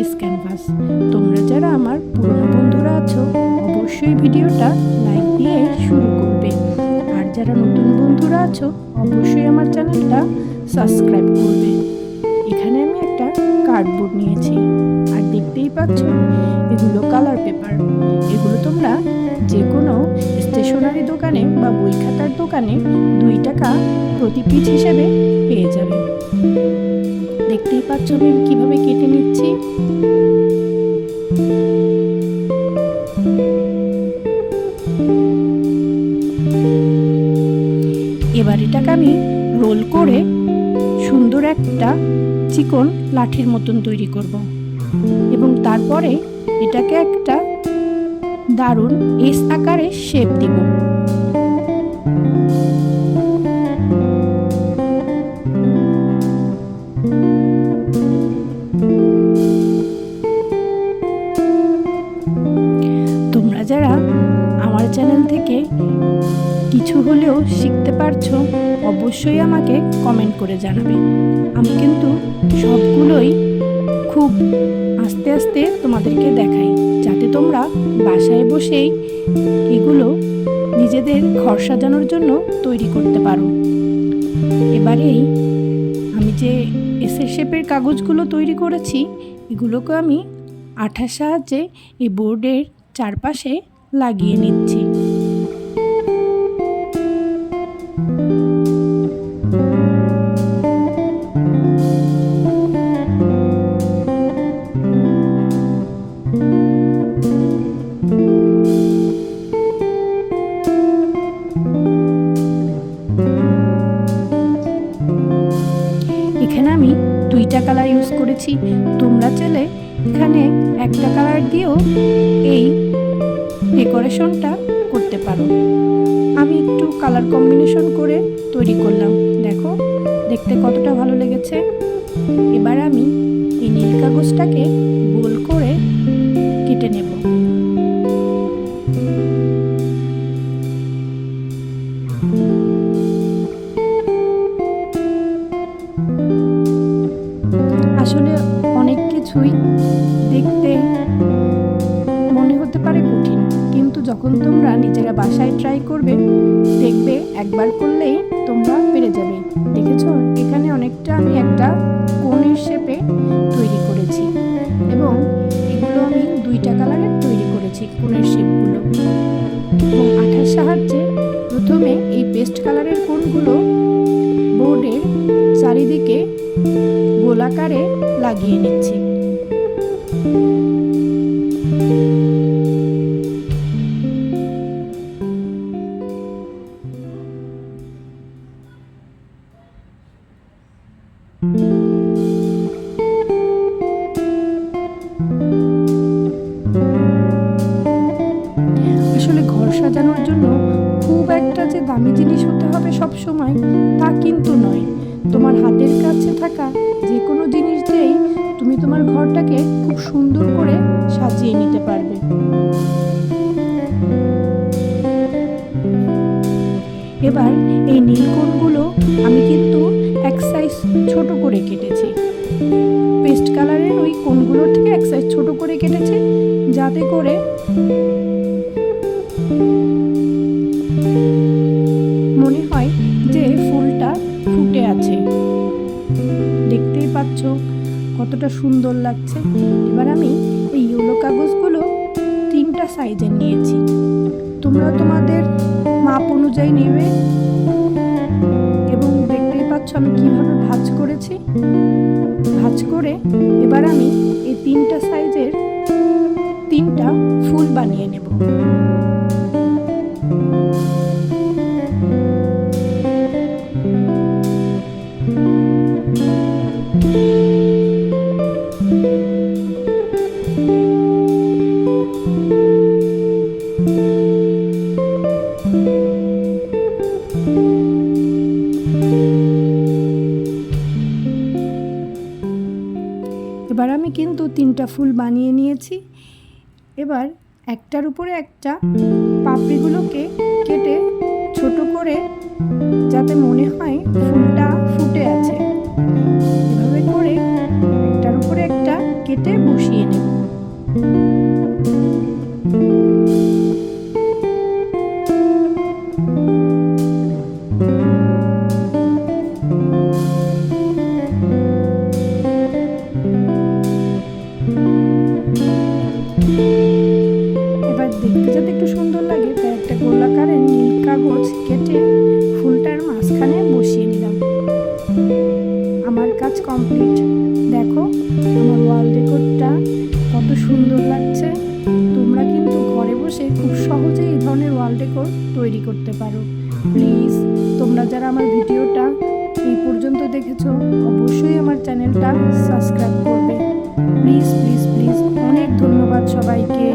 Ashis canvas. তোমরা যারা আমার পুরনো বন্ধুরা আছো অবশ্যই ভিডিওটা লাইক দিয়ে শুরু করবে, আর যারা নতুন বন্ধুরা আছো অবশ্যই আমার চ্যানেলটা সাবস্ক্রাইব করবে। এখানে আমি একটা কার্ডবোর্ড নিয়েছি, আর দেখতেই পাচ্ছ এগুলো কালার পেপার। এগুলো তোমরা যে কোনো স্টেশনারি দোকানে বা বই খাতার দোকানে 2 টাকা প্রতি পিস হিসেবে পেয়ে যাবে। দেখতেই পাচ্ছ আমি কিভাবে কেটে নিচ্ছি। এবার এটাকে আমি রোল করে সুন্দর একটা চিকন লাঠির মতন তৈরি করব, এবং তারপরে এটাকে একটা দারুণ এস আকারে শেপ দিব। তোমরা যারা আমার চ্যানেল থেকে কিছু হলেও শিখতে পারছো অবশ্যই আমাকে কমেন্ট করে জানাবে। আমি কিন্তু সবগুলোই খুব আস্তে আস্তে তোমাদেরকে দেখাই, যাতে তোমরা বাসায় বসেই এগুলো নিজেদের ঘর সাজানোর জন্য তৈরি করতে পারো। এবারেই আমি যে এসের শেপের কাগজগুলো তৈরি করেছি এগুলোকে আমি আঠার সাহায্যে এই বোর্ডের চারপাশে লাগিয়ে নিচ্ছি। এখানে আমি 2টা কালার ইউজ করেছি। তোমরা চাইলে এখানে একটা কালার দিয়েও এই ডেকোরেশনটা করতে পারো। আমি একটু কালার কম্বিনেশন করে তৈরি করলাম, দেখো দেখতে কতটা ভালো লেগেছে। এবার আমি এই নীল কাগজটাকে গোল করে কেটে নেব। আসলে অনেক কিছুই দেখতে মনে হতে পারে কঠিন, কিন্তু যখন তোমরা নিজেরা বাসায় ট্রাই করবে দেখবে একবার করলেই তোমরা পেরে যাবে। দেখেছো এখানে অনেকটা আমি একটা কোণের শেপে তৈরি করেছি, এবং এগুলো আমি 2টা কালারের তৈরি করেছি কোণের শেপগুলো। এবং আঠার সাহায্যে প্রথমে এই পেস্ট কালারের কোণগুলো বোর্ডের চারিদিকে গোলাকারে লাগিয়ে নিচ্ছি। আসলে ঘর সাজানোর জন্য খুব একটা যে দামি জিনিস হতে হবে সব সময় তা কিন্তু নয়। তোমার হাতের কাছে থাকা যে কোনো জিনিস দিয়েই তুমি তোমার ঘরটাকে খুব সুন্দর করে সাজিয়ে নিতে পারবে। এবার এই নীল কোণগুলো আমি কিন্তু এক সাইজ ছোট করে কেটেছি। পেস্ট কালারের ওই কোণগুলোর থেকে এক সাইজ ছোট করে কেটেছি, যাতে করে মনে হয় যে ফুলটা ফুটে আছে। দেখতেই পাচ্ছ কতটা সুন্দর লাগছে। এবার আমি এই ইয়েলো কাগজগুলো 3টা সাইজের নিয়েছি, তোমরা তোমাদের মাপ অনুযায়ী নেবে। এবং দেখতেই পাচ্ছ আমি কিভাবে ভাঁজ করেছি। ভাঁজ করে এবার আমি এই 3টা সাইজের 3টা ফুল বানিয়ে নেব। এবার আমি কিন্তু 3টা ফুল বানিয়ে নিয়েছি। এবার একটার উপরে একটা পাপড়িগুলোকে কেটে ছোট করে, যাতে মনে হয় ফুলটা ফুটে আছে, এভাবে করে একটার উপরে একটা কেটে কেটে বসিয়ে নেব। এবার দেখতে যাতে একটু সুন্দর লাগে তাই একটা গোলাকারের নীল কাগজ কেটে ফুলটার মাঝখানে বসিয়ে নিলাম। আমার কাজ কমপ্লিট। দেখো আমার ওয়াল ডেকোরটা কত সুন্দর লাগছে। তোমরা কিন্তু ঘরে বসে খুব সহজেই এই ধরনের ওয়াল ডেকোর তৈরি করতে পারো। প্লিজ তোমরা যারা আমার ভিডিওটা এই পর্যন্ত দেখেছো অবশ্যই আমার চ্যানেলটা সাবস্ক্রাইব করবে। Please please please. অনেক ধন্যবাদ সবাইকে।